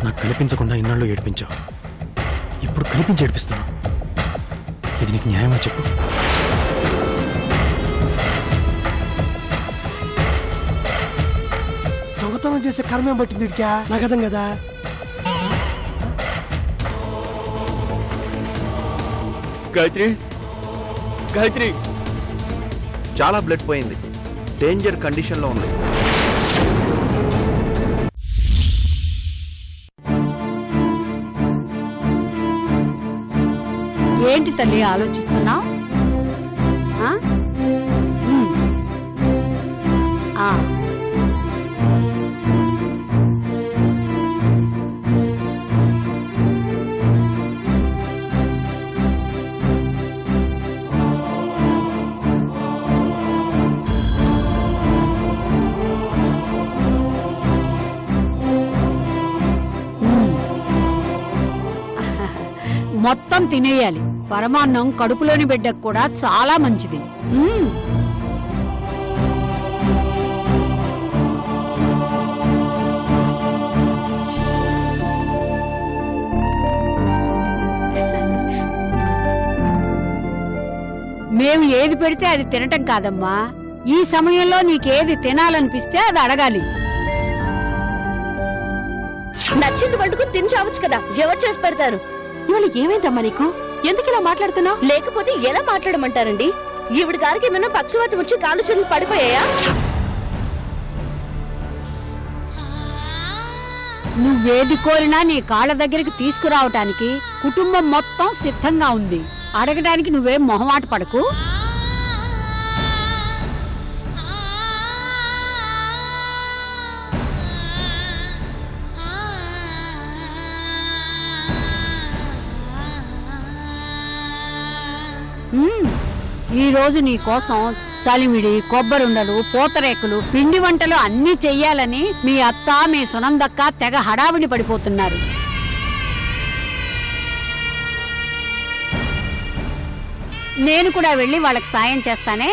నాకు కనిపించకుండా ఇన్నాళ్ళు ఏడిపించావు, ఇప్పుడు కనిపించి ఏడిపిస్తున్నావు. ఇది నీకు న్యాయమా చెప్పు? దొంగతనం చేసే కర్మేం పట్టింది ఇడికా? నాకు అర్థం కదా. గాయత్రి, గాయత్రి, చాలా బ్లడ్ పోయింది, డేంజర్ కండిషన్లో ఉంది. ఏంటి తల్లి ఆలోచిస్తున్నావు? మొత్తం తినేయాలి. పరమాన్నం కడుపులోని బిడ్డకు కూడా చాలా మంచిది. మేము ఏది పెడితే అది తినటం కాదమ్మా, ఈ సమయంలో నీకేది తినాలనిపిస్తే అది అడగాలి. నచ్చింది వండుకుని తిని చావచ్చు కదా, ఎవరు చేసి పెడతారు? ఇవాళ ఏమైందమ్మా నీకు? ఎందుకు ఇలా మాట్లాడుతున్నావు? లేకపోతే ఎలా మాట్లాడమంటారండి? ఈవిడ గారికి ఏమైనా పక్షవాతం వచ్చి కాలు చేతులు పడిపోయాయా? నువ్వేది కోరినా నీ కాళ్ళ దగ్గరికి తీసుకురావటానికి కుటుంబం మొత్తం సిద్ధంగా ఉంది. అడగడానికి నువ్వేం మొహమాట పడకు. ఈ రోజు నీ కోసం చలిమిడి, కొబ్బరుండలు, పూతరేకులు, పిండి వంటలు అన్నీ చెయ్యాలని మీ అత్త, మీ సునందక్క తెగ హడావిడి పడిపోతున్నారు. నేను కూడా వెళ్ళి వాళ్ళకి సాయం చేస్తానే.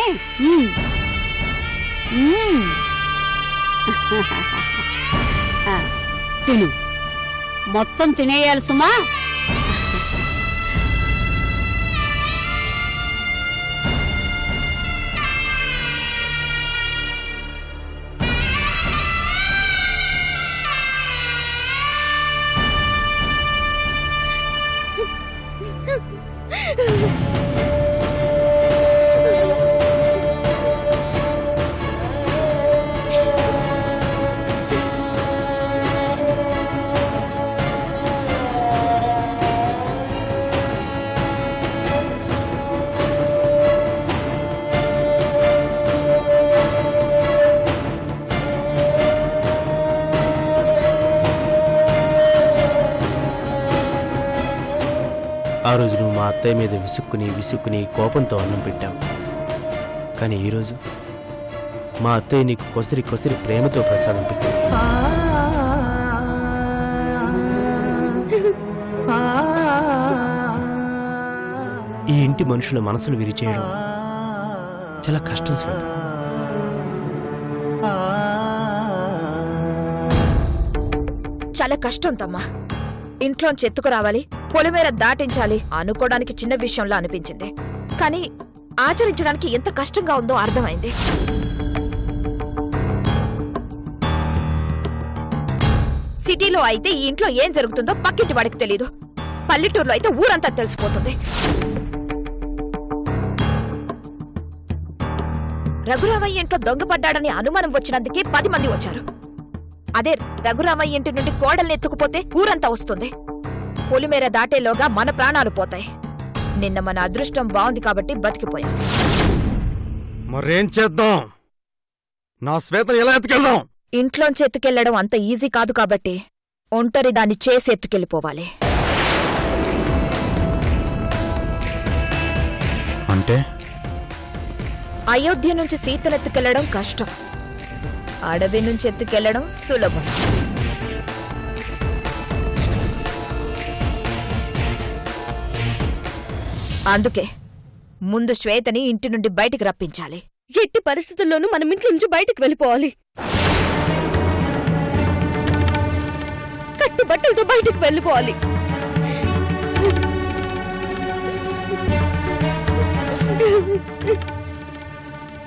తిను, మొత్తం తినేయాలి సుమా. ఆ రోజు నువ్వు మా అత్తయ్య మీద విసుక్కుని కోపంతో అన్నం పెట్టావు. కానీ ఈరోజు మా అత్తయ్య నీకు కొసరి ప్రేమతో ప్రసాదం పెట్టావు. ఈ ఇంటి మనుషుల మనసులు విరిచేయడం చాలా కష్టం శ్వేత. చాలా కష్టం తమ్మా. ఇంట్లోంచి ఎత్తుకు రావాలి, పొలిమేర దాటించాలి అనుకోవడానికి చిన్న విషయంలో అనిపించింది, కానీ ఆచరించడానికి ఎంత కష్టంగా ఉందో అర్థమైంది. సిటీలో అయితే ఈ ఇంట్లో ఏం జరుగుతుందో పక్కింటి వాడికి తెలీదు, పల్లెటూరులో అయితే ఊరంతా తెలిసిపోతుంది. రఘురామయ్య ఇంట్లో దొంగపడ్డాడని అనుమానం వచ్చినందుకే 10 మంది వచ్చారు. అదే రఘురామయ్య ఇంటి నుండి కోడల్ని ఎత్తుకుపోతే ఊరంతా వస్తుంది. పొలిమేర దాటేలోగా మన ప్రాణాలు పోతాయి. నిన్న మన అదృష్టం బాగుంది కాబట్టి బతికిపోయాం. మరేం చేద్దాం? నా శ్వేతను ఎలా ఎత్తుకెళ్దాం? ఇంట్లోంచి ఎత్తుకెళ్లడం అంత ఈజీ కాదు కాబట్టి ఒంటరి దాన్ని చేసి ఎత్తుకెళ్ళిపోవాలి. అంటే అయోధ్య నుంచి సీతనెత్తుకెళ్లడం కష్టం, అడవి నుంచి ఎత్తుకెళ్లడం సులభం. అందుకే ముందు శ్వేతని ఇంటి నుండి బయటికి రప్పించాలి. ఎట్టి పరిస్థితుల్లోనూ మనం ఇంటి నుంచి బయటికి వెళ్ళిపోవాలి. కట్టు బట్టలతో బయటికి వెళ్ళిపోవాలి.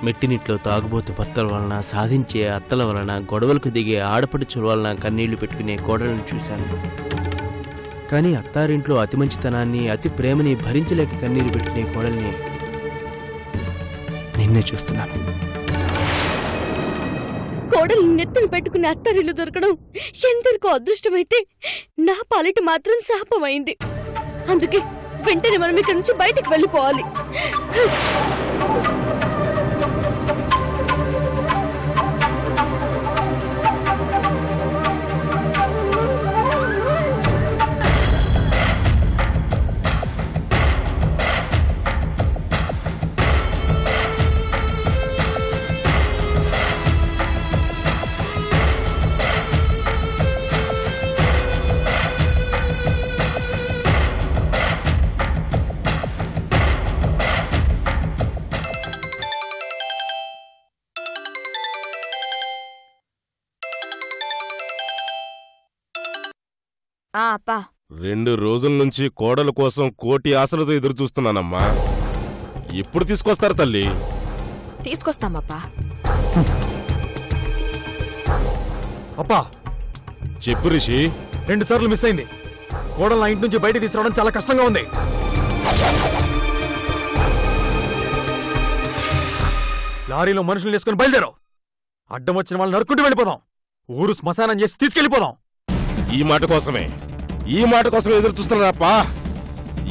మెట్టినిట్లో తాగుబోతు భర్తల వలన, సాధించే అత్తల వలన, గొడవలకు దిగే ఆడపడుచుల వలన కన్నీళ్లు పెట్టుకునే కోడలను చూశాను. కానీ అత్తారింట్లో అతి మంచితనాన్ని, అతి ప్రేమని భరించలేక కన్నీరు పెట్టుకునే కోడల్ని నిన్నే చూస్తున్నాను. కోడలు నెత్తులు పెట్టుకునే అత్తారిల్లు దొరకడం ఎందరికో అదృష్టమైతే నా పాలిట మాత్రం శాపమైంది. అందుకే వెంటనే మనం ఇక్కడి నుంచి బయటికి వెళ్ళిపోవాలి. అప్పా 2 రోజుల నుంచి కోడల కోసం కోటి ఆశలతో ఎదురు చూస్తున్నానమ్మా. ఎప్పుడు తీసుకొస్తారు తల్లి? తీసుకొస్తామప్పా. అప్పా చెప్పు రిషి. 2 సార్లు మిస్ అయింది. కోడలు నా ఇంటి నుంచి బయటికి తీసుకురావడం చాలా కష్టంగా ఉంది. లారీలో మనుషులు వేసుకుని బయలుదేరావు. అడ్డం వచ్చిన వాళ్ళు నరుక్కుంటూ వెళ్ళిపోదాం. ఊరు శ్మశానం చేసి తీసుకెళ్లిపోదాం. ఈ మాట కోసమే ఎదురు చూస్తున్నానప్పా.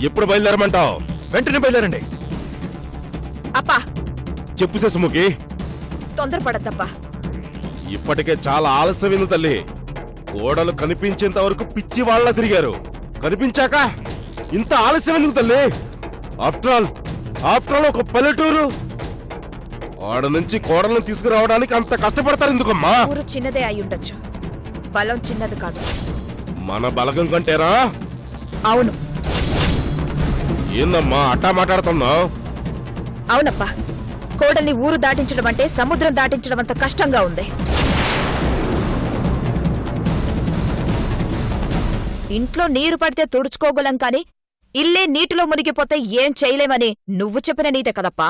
ఎప్పుడు బయలుదేరమంటావు? వెంటనే బయలుదేరండి. అప్పా చెప్పు శశిముఖి. తొందరపడద్దప్పా. ఇప్పటికే చాలా ఆలస్యమైంది తల్లి. కోడలు కనిపించేంత వరకు పిచ్చి వాళ్ళ తిరిగారు. కనిపించాక ఇంత ఆలస్యం ఎందుకు తల్లి? ఆఫ్టర్ ఆల్ ఒక పల్లెటూరు. ఆడ నుంచి కోడలను తీసుకురావడానికి అంత కష్టపడతారు ఎందుకమ్మా? ఊరు చిన్నదే అయ్యుండొచ్చు, బలం చిన్నది కాదు. మన బలగం కంటేరా? అవును. ఏందమ్మా అట్టా మాట్లాడుతున్నావు? అవునప్పా, కోడల్ని ఊరు దాటించడం అంటే సముద్రం దాటించడం అంత కష్టంగా ఉంది. ఇంట్లో నీరు పడితే తుడుచుకోగలం కాని ఇల్లే నీటిలో మునిగిపోతే ఏం చేయలేమని నువ్వు చెప్పిన నీతే కదప్పా.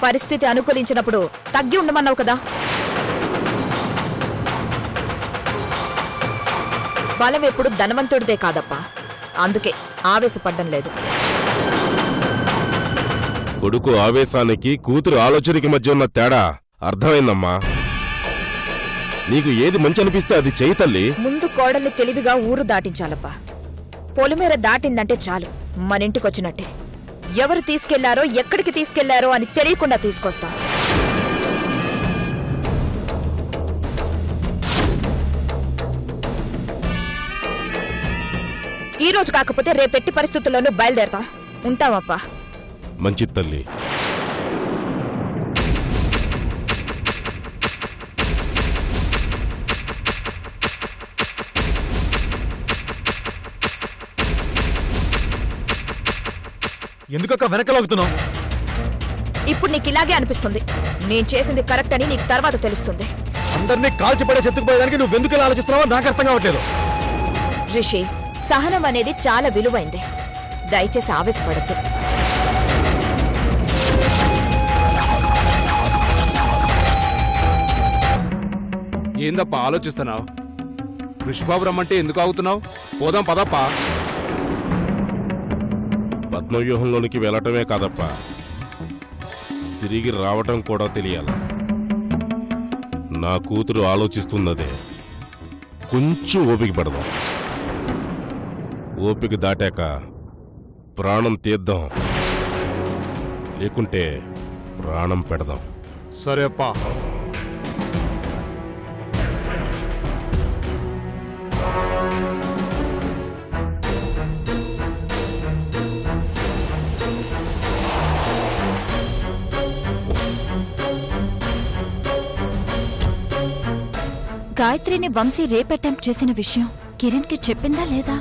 పరిస్థితి అనుకూలించినప్పుడు తగ్గి ఉండమన్నావు కదా. బలం ఎప్పుడు ధనవంతుడిదే కాదప్పా. అందుకే ఆవేశపడ్డం లేదు. కొడుకు ఆవేశానికి కూతురు ఆలోచనకి మధ్య ఉన్న తేడా అర్థమైందమ్మా. నీకు ఏది మంచి అనిపిస్తే అది చెయ్యి తల్లి. ముందు కోడల్ని తెలివిగా ఊరు దాటించాలప్పా. పొలిమేర దాటిందంటే చాలు, మన ఇంటికొచ్చినట్టే. ఎవరు తీసుకెళ్లారో ఎక్కడికి తీసుకెళ్లారో అని తెలియకుండా తీసుకొస్తా. ఈ రోజు కాకపోతే రేపెట్టి పరిస్థితుల్లోనూ బయలుదేరతా. ఉంటామప్పా. మంచి తల్లి. ఎందుకక్క వెనకలాగుతున్నావు? ఇప్పుడు నీకు ఇలాగే అనిపిస్తుంది. నేను చేసింది కరెక్ట్ అని నీకు తర్వాత తెలుస్తుంది. అందరినీ కాల్చిపడేసి ఎత్తుకుపోయేదానికి నువ్వెందుకు ఇలా ఆలోచిస్తున్నావో నాకు అర్థం కావట్లేదు. రిషి, సహనం అనేది చాలా విలువైంది. దయచేసి ఆవేశపడద్దు. ఏందప్పా ఆలోచిస్తున్నావు? కృష్ణబాబు రమ్మంటే ఎందుకు ఆగుతున్నావు? పోదాం పదప్పా. పద్మవ్యూహంలోనికి వెళ్ళటమే కాదప్పా, తిరిగి రావటం కూడా తెలియాలి. నా కూతురు ఆలోచిస్తున్నదే. కొంచెం ఓపిక పడదాం. ఓపిక దాటాక ప్రాణం తీద్దాం, లేకుంటే ప్రాణం పెడదాం. సరే అప్పా. గాయత్రిని వంశీ రేప్ అటెంప్ట్ చేసిన విషయం కిరణ్ కి చెప్పిందా లేదా?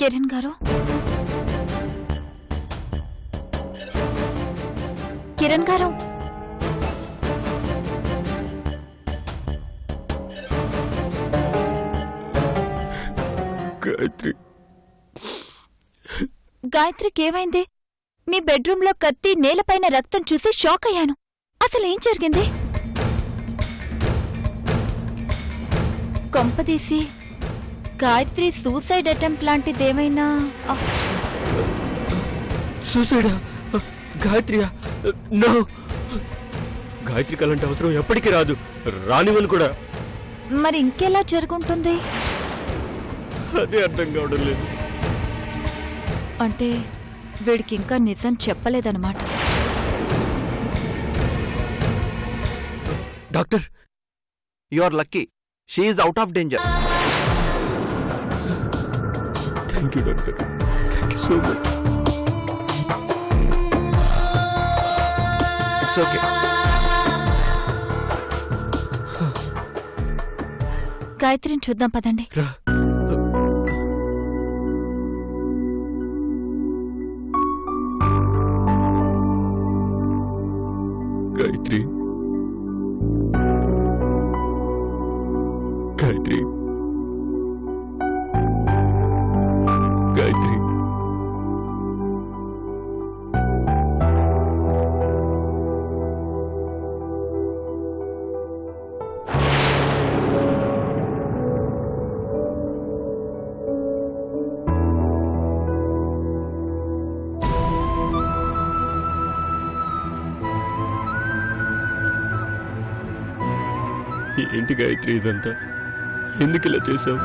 కిరణ్ గారు, కిరణ్ గారు, గాయత్రి, గాయత్రికి ఏమైంది? మీ బెడ్రూంలో కత్తి, నేలపైన రక్తం చూసి షాక్ అయ్యాను. అసలేం జరిగింది? కొంపదీసి గాయత్రి సూసైడ్ అటెంప్ట్ లాంటిదేమైనా? సూసైడా? గాయత్రియా? నో, గాయత్రికి అలాంటి అవసరం ఎప్పటికీ రాదు, రానివని కూడా. మరి ఇంకెలా జరుగుంటుంది? అదే అర్థం కావడం లేదు. అంటే వీడికి ఇంకా నిజం చెప్పలేదన్నమాట. Doctor, you are lucky. She is out of danger. Thank you doctor, thank you so much. It's okay. గాయత్రిని చూద్దాం పదండి. గాయత్రి, గాయత్రి, గాయత్రి. ఏంటి గాయత్రి ఇదంతా? ఎందుకు ఇలా చేశావు?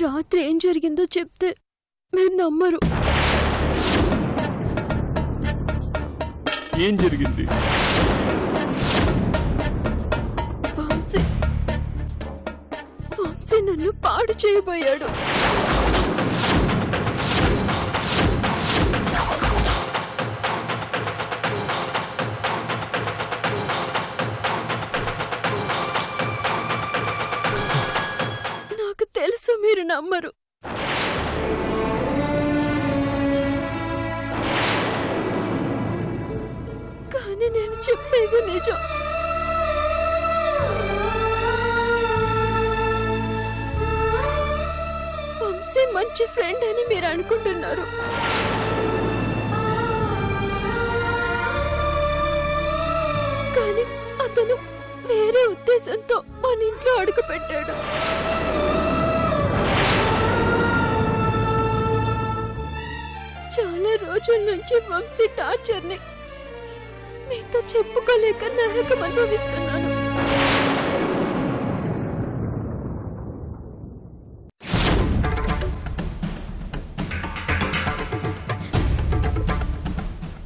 రాత్రి ఏం జరిగిందో చెప్తే మీరు నమ్మరు. ఏం జరిగింది? వంశీ నన్ను పాడు చేయబోయాడు. నాకు తెలుసు మీరు నమ్మరు. కానీ నేను చెప్పేది నిజం. వంశీ మంచి ఫ్రెండ్ అని మీరు అనుకుంటున్నారు. కానీ అతను వేరే ఉద్దేశంతో మన ఇంట్లో అడుగు పెట్టాడు. చాలా రోజుల నుంచి వంశీ టార్చర్ని మీతో చెప్పుకోలేక నరకం అనుభవిస్తున్నాను.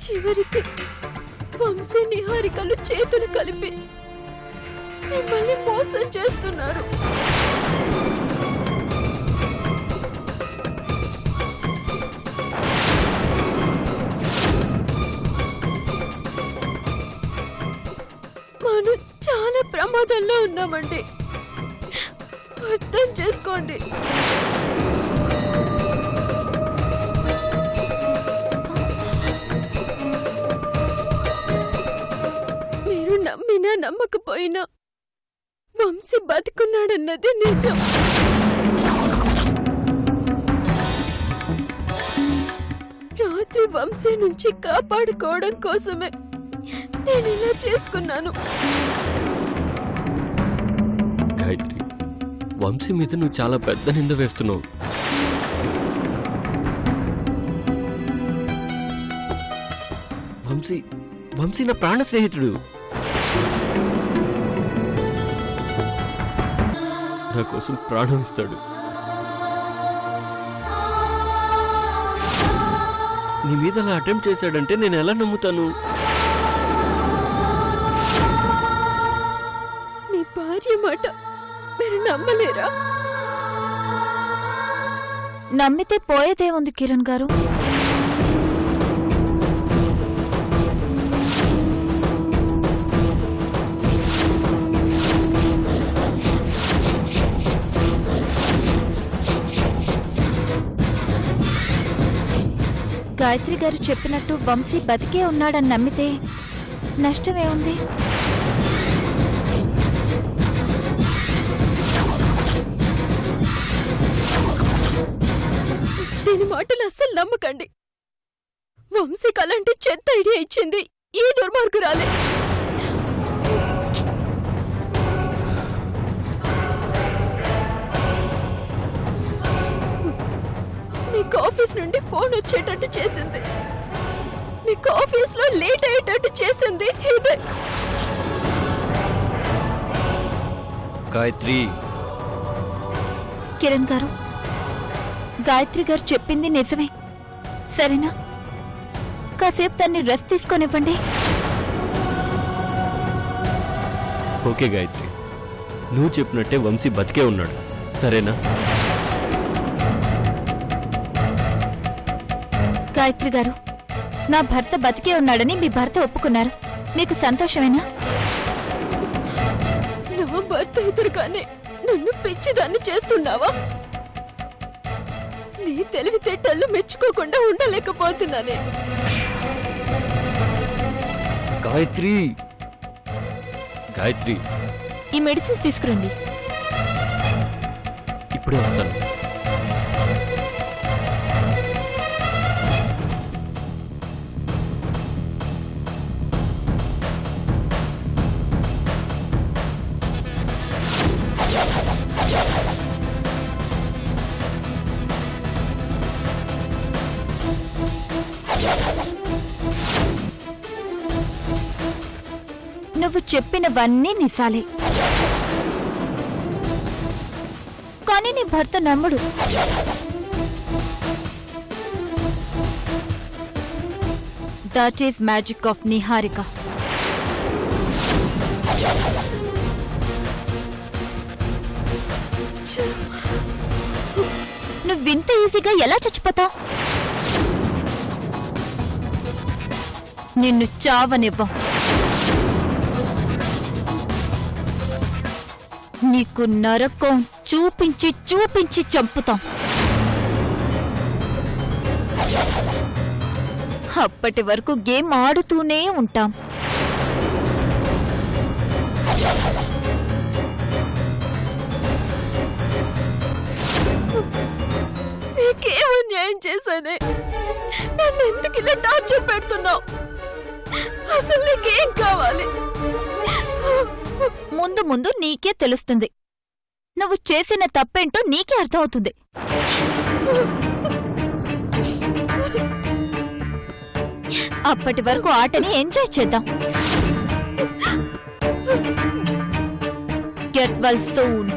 చివరికి వంశీ నిహారికలు చేతులు కలిపి మిమ్మల్ని మోసం చేస్తున్నారు. మనం చాలా ప్రమాదంలో ఉన్నామండి, అర్థం చేసుకోండి. మీరు నమ్మినా నమ్మకపోయినా వంశీ బతుకున్నాడన్నది నిజం. రాత్రి వంశీ నుంచి కాపాడుకోవడం కోసమే నేను ఇలా చేసుకున్నాను. గాయత్రి, వంశీ మీద నువ్వు చాలా పెద్ద నింద వేస్తున్నావు. వంశీ నా ప్రాణ స్నేహితుడు. నా కోసం ప్రాణం ఇస్తాడు. నీ మీద అలా అటెంప్ట్ చేశాడంటే నేను ఎలా నమ్ముతాను? మీ భార్య మాట మీరు నమ్మలేరా? నమ్మితే పోయేదే ఉంది కిరణ్ గారు. గాయత్రి గారు చెప్పినట్టు వంశీ బతికే ఉన్నాడని నమ్మితే నష్టమేముంది? దీని మాటలు అస్సలు నమ్మకండి. వంశీకి అలాంటి చెత్త ఐడియా ఇచ్చింది ఈ దుర్మార్గురాలే. మీకు ఆఫీస్ నుండి ఫోన్ వచ్చేటట్టు చేసింది, మీకు ఆఫీస్లో లేట్ అయ్యేటట్టు చేసింది ఇదే. గాయత్రి. కిరణ్ గారు, గాయత్రి గారు చెప్పింది నిజమే, సరేనా? కాసేపు తన్ని రెస్ట్ తీసుకొనివ్వండి. ఓకే గాయత్రి, నువ్వు చెప్పినట్టే వంశీ బతికే ఉన్నాడు, సరేనా? గాయత్రి గారు, నా భర్త బతికే ఉన్నాడని మీ భర్త ఒప్పుకున్నారు, మీకు సంతోషమేనా? నా భర్త ఎదురుగానే నన్ను పిచ్చిదాన్ని చేస్తున్నావా? నీ తెలివితేటల్లో మెచ్చుకోకుండా ఉండలేకపోతున్నానే. గాయత్రి, గాయత్రి, ఈ మెడిసిన్స్ తీసుకురండి. ఇప్పుడే వస్తాను. నువ్వు చెప్పినవన్నీ నిజాలే, కానీ నీ భర్త నమ్ముడు. That is magic of Niharika. నువ్వింత ఈజీగా ఎలా చచ్చిపోతావు? నిన్ను చావనివ్వం. నీకు నరకం చూపించి చూపించి చంపుతాం. అప్పటి వరకు గేమ్ ఆడుతూనే ఉంటాం. నీకేం అన్యాయం చేశానే? నన్ను ఎందుకు ఇలా టార్చర్ పెడుతున్నావు? అసలు నీకేం కావాలి? ముందు ముందు నీకే తెలుస్తుంది. నువ్వు చేసిన తప్పేంటో నీకే అర్థమవుతుంది. అప్పటి వరకు ఆటని ఎంజాయ్ చేద్దాం. Get well soon.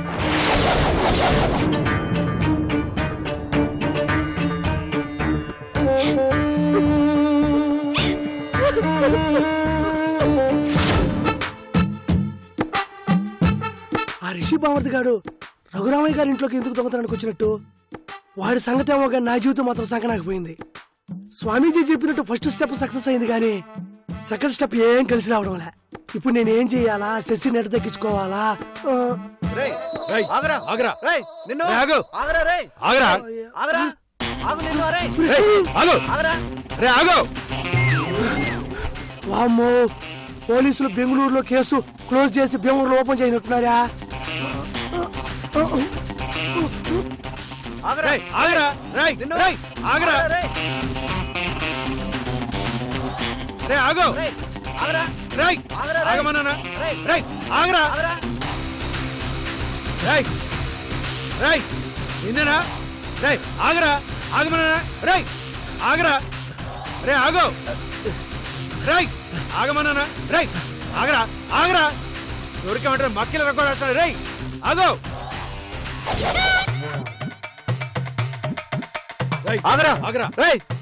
ఆ రిషి బామర్ది గాడు రఘురామయ్య గారి ఇంట్లోకి ఎందుకు దొంగతనానికి వచ్చినట్టు? వాడి సంగతి ఏమో కానీ నా జీవితం మాత్రం సంకనాకపోయింది. స్వామీజీ చెప్పినట్టు ఫస్ట్ స్టెప్ సక్సెస్ అయింది కానీ సెకండ్ స్టెప్ ఏం కలిసి రావడంలే. ఇప్పుడు నేను ఏం చెయ్యాలా? శశి నెట్ తగ్గించుకోవాలా? వామ్మో, పోలీసులు బెంగళూరులో కేసు క్లోజ్ చేసి బెంగళూరులో ఓపెన్ చేయనట్టున్నారా? దొరికమంటారు మక్కిల రొక్కడేస్తాడు. రై ఆగో, ఆగరా ఆగరా,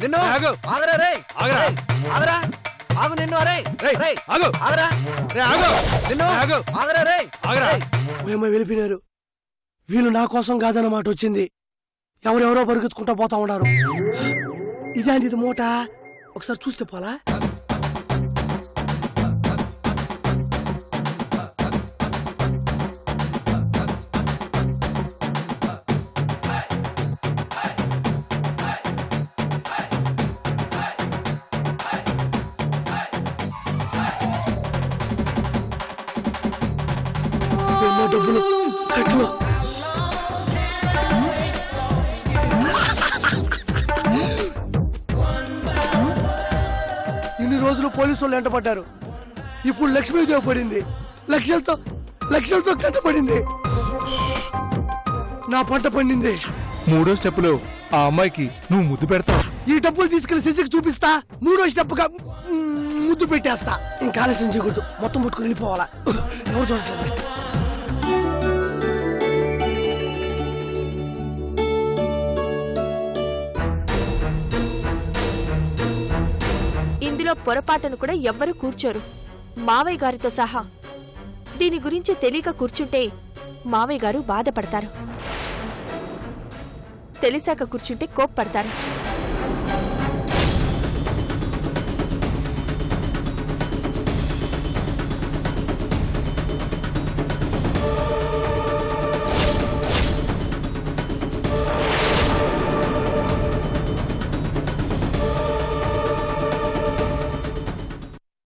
నిన్ను ఆగు, ఆగరా రే ఆగరా, ఆగరా ఆగు నిన్ను అరే ఆగు, ఆగరా ఆగు, నిన్ను ఆగు, ఆగరా రే ఆగరా. మేము వెళ్ళిపోయినారు. వీళ్ళు నా కోసం కాదన్నమాట వచ్చింది. ఎవరెవరో పరిగెత్తుకుంటా పోతా ఉన్నారు. ఇదేంటి ఇది మూట? ఒకసారి చూస్తే పోలా? డబ్బులు కట్లు. ఇన్ని రోజులు పోలీసు వాళ్ళు వెంటపడ్డారు. ఇప్పుడు లక్ష్మీదేవి పడింది. లక్షలతో కట్టపడింది. నా పంట పండింది. 3వ స్టెప్లో ఆ అమ్మాయికి నువ్వు ముద్దు పెడతావు. ఈ డబ్బులు తీసుకెళ్లి శశికి చూపిస్తా. 3వ స్టెప్గా ముద్దు పెట్టేస్తా. ఇంకా ఆలస్యం చేయకూడదు. మొత్తం పుట్టుకుని వెళ్ళిపోవాలా. ఎవరు చూడట్లేదు. ఇందులో పొరపాటును కూడా ఎవ్వరూ కూర్చోరు, మావయ్య గారితో సహా. దీని గురించి తెలియక కూర్చుంటే మావయ్య గారు బాధపడతారు, తెలిసాక కూర్చుంటే కోప్పడతారు.